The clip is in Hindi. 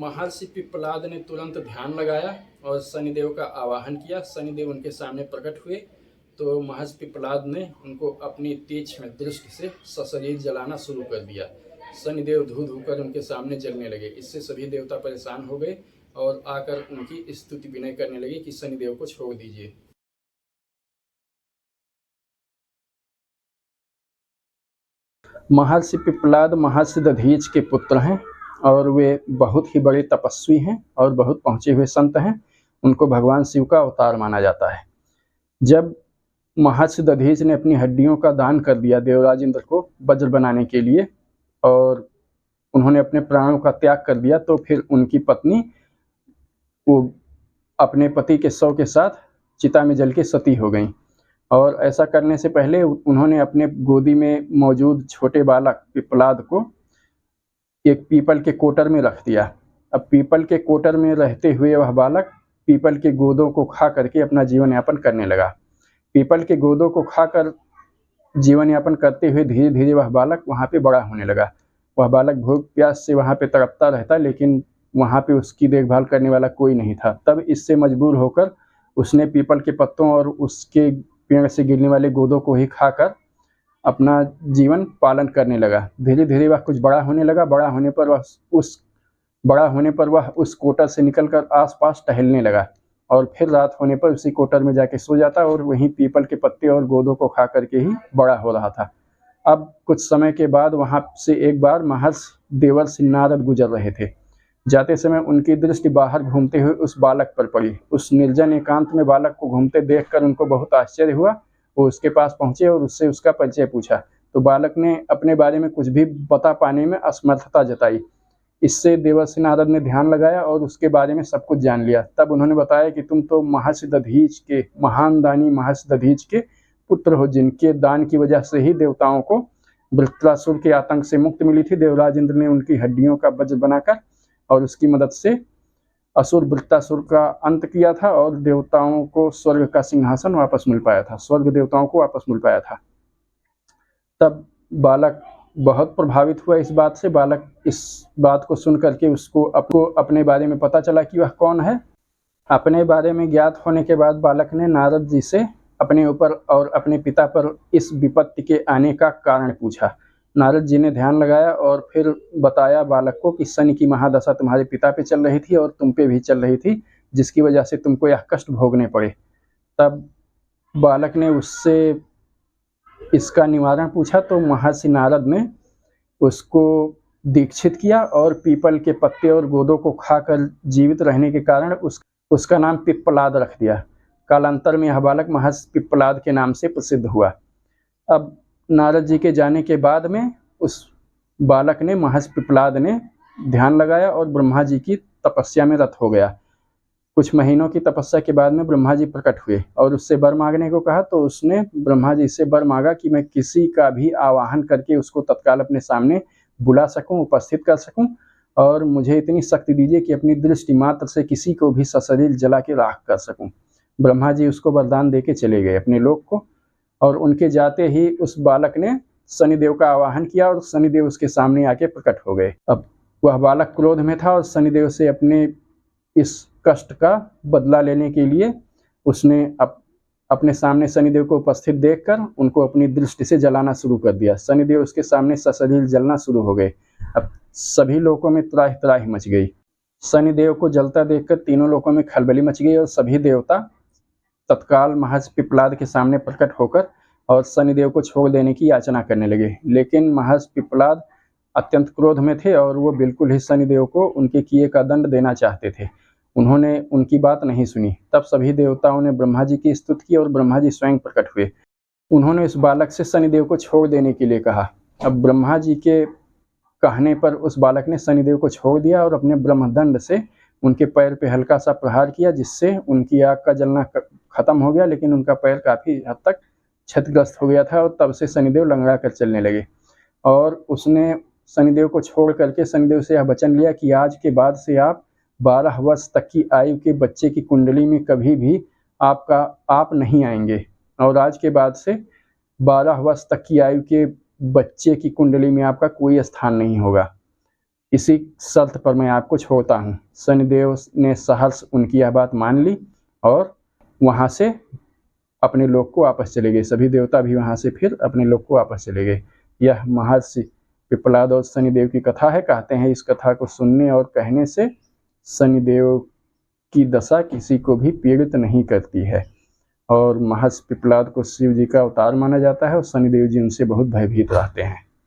महर्षि पिप्पलाद ने तुरंत ध्यान लगाया और शनिदेव का आवाहन किया। शनिदेव उनके सामने प्रकट हुए तो महर्षि पिप्पलाद ने उनको अपनी तीक्ष्ण दृष्टि से सशरीर जलाना शुरू कर दिया। शनिदेव धू धू कर उनके सामने जलने लगे। इससे सभी देवता परेशान हो गए और आकर उनकी स्तुति विनय करने लगे कि शनिदेव को छोड़ दीजिए। महर्षि पिप्पलाद महर्षि दधीच के पुत्र हैं और वे बहुत ही बड़े तपस्वी हैं और बहुत पहुँचे हुए संत हैं। उनको भगवान शिव का अवतार माना जाता है। जब महर्षि दधीच ने अपनी हड्डियों का दान कर दिया देवराज इंद्र को वज्र बनाने के लिए और उन्होंने अपने प्राणों का त्याग कर दिया, तो फिर उनकी पत्नी वो अपने पति के शव के साथ चिता में जल के सती हो गई। और ऐसा करने से पहले उन्होंने अपने गोदी में मौजूद छोटे बालक पिप्पलाद को एक पीपल के कोटर में रख दिया। अब पीपल के कोटर में रहते हुए वह बालक पीपल के गोदों को खा करके अपना जीवन यापन करने लगा। पीपल के गोदों को खाकर जीवन यापन करते हुए धीरे धीरे वह बालक वहाँ पे बड़ा होने लगा। वह बालक भूख प्यास से वहाँ पे तड़पता रहता, लेकिन वहाँ पे उसकी देखभाल करने वाला कोई नहीं था। तब इससे मजबूर होकर उसने पीपल के पत्तों और उसके पेड़ से गिरने वाले गोदों को ही खाकर अपना जीवन पालन करने लगा। धीरे धीरे वह कुछ बड़ा होने लगा। बड़ा होने पर वह उस कोटर से निकलकर आसपास टहलने लगा और फिर रात होने पर उसी कोटर में जाके सो जाता और वहीं पीपल के पत्ते और गोदों को खा करके ही बड़ा हो रहा था। अब कुछ समय के बाद वहाँ से एक बार महर्षि देवर्षि नारद गुजर रहे थे। जाते समय उनकी दृष्टि बाहर घूमते हुए उस बालक पर पड़ी। उस निर्जन एकांत में बालक को घूमते देखकर उनको बहुत आश्चर्य हुआ। वो उसके पास पहुंचे और उससे उसका परिचय पूछा, तो बालक ने अपने बारे में कुछ भी बता पाने में असमर्थता जताई। इससे देवर्षि नारद ने ध्यान लगाया और उसके बारे में सब कुछ जान लिया। तब उन्होंने बताया कि तुम तो महर्षि दधीच के महान दानी महर्षि दधीच के पुत्र हो, जिनके दान की वजह से ही देवताओं को वृत्रासुर के आतंक से मुक्ति मिली थी। देवराज इंद्र ने उनकी हड्डियों का वज्र बनाकर और उसकी मदद से असुर वृत्तासुर का अंत किया था और देवताओं को स्वर्ग का सिंहासन वापस मिल पाया था, स्वर्ग देवताओं को वापस मिल पाया था। तब बालक बहुत प्रभावित हुआ इस बात से। बालक इस बात को सुन करके उसको अपने बारे में पता चला कि वह कौन है। अपने बारे में ज्ञात होने के बाद बालक ने नारद जी से अपने ऊपर और अपने पिता पर इस विपत्ति के आने का कारण पूछा। नारद जी ने ध्यान लगाया और फिर बताया बालक को कि शनि की महादशा तुम्हारे पिता पे चल रही थी और तुम पे भी चल रही थी, जिसकी वजह से तुमको यह कष्ट भोगने पड़े। तब बालक ने उससे इसका निवारण पूछा तो महर्षि नारद ने उसको दीक्षित किया और पीपल के पत्ते और गोदों को खाकर जीवित रहने के कारण उसका नाम पिप्पलाद रख दिया। कालांतर में यह बालक महर्षि पिप्पलाद के नाम से प्रसिद्ध हुआ। अब नारद जी के जाने के बाद में उस बालक ने महर्षि पिप्पलाद ने ध्यान लगाया और ब्रह्मा जी की तपस्या में रत हो गया। कुछ महीनों की तपस्या के बाद में ब्रह्मा जी प्रकट हुए और उससे वर मांगने को कहा, तो उसने ब्रह्मा जी से वर मांगा कि मैं किसी का भी आवाहन करके उसको तत्काल अपने सामने बुला सकूं, उपस्थित कर सकूं, और मुझे इतनी शक्ति दीजिए कि अपनी दृष्टि मात्र से किसी को भी सशरीर जला के राख कर सकूं। ब्रह्मा जी उसको वरदान दे के चले गए अपने लोक को और उनके जाते ही उस बालक ने शनिदेव का आवाहन किया और शनिदेव उसके सामने आके प्रकट हो गए। अब वह बालक क्रोध में था और शनिदेव से अपने इस कष्ट का बदला लेने के लिए उसने अपने सामने शनिदेव को उपस्थित देखकर उनको अपनी दृष्टि से जलाना शुरू कर दिया। शनिदेव उसके सामने सशरीर जलना शुरू हो गए। अब सभी लोकों में त्राहि त्राहि मच गई। शनिदेव को जलता देखकर तीनों लोकों में खलबली मच गई और सभी देवता तत्काल महर्षि पिप्पलाद के सामने प्रकट होकर और शनिदेव को छोड़ देने की याचना करने लगे। लेकिन महर्षि पिप्पलाद अत्यंत क्रोध में थे और वो बिल्कुल ही शनिदेव को उनके किए का दंड देना चाहते थे। उन्होंने उनकी बात नहीं सुनी। तब सभी देवताओं ने ब्रह्मा जी की स्तुति की और ब्रह्मा जी स्वयं प्रकट हुए। उन्होंने उस बालक से शनिदेव को छोड़ देने के लिए कहा। अब ब्रह्मा जी के कहने पर उस बालक ने शनिदेव को छोड़ दिया और अपने ब्रह्मदंड से उनके पैर पे हल्का सा प्रहार किया, जिससे उनकी आग का जलना खत्म हो गया, लेकिन उनका पैर काफ़ी हद तक क्षतिग्रस्त हो गया था और तब से शनिदेव लंगड़ा कर चलने लगे। और उसने शनिदेव को छोड़ करके शनिदेव से यह वचन लिया कि आज के बाद से आप 12 वर्ष तक की आयु के बच्चे की कुंडली में कभी भी आप नहीं आएंगे, और आज के बाद से 12 वर्ष तक की आयु के बच्चे की कुंडली में आपका कोई स्थान नहीं होगा। इसी शर्त पर मैं आपको छोड़ता हूँ। शनिदेव ने सहर्ष उनकी यह बात मान ली और वहाँ से अपने लोक को वापस चले गए। सभी देवता भी वहाँ से फिर अपने लोक को वापस चले गए। यह महर्षि पिप्पलाद और शनिदेव की कथा है। कहते हैं इस कथा को सुनने और कहने से शनिदेव की दशा किसी को भी पीड़ित नहीं करती है और महर्षि पिप्पलाद को शिव जी का अवतार माना जाता है और शनिदेव जी उनसे बहुत भयभीत रहते हैं।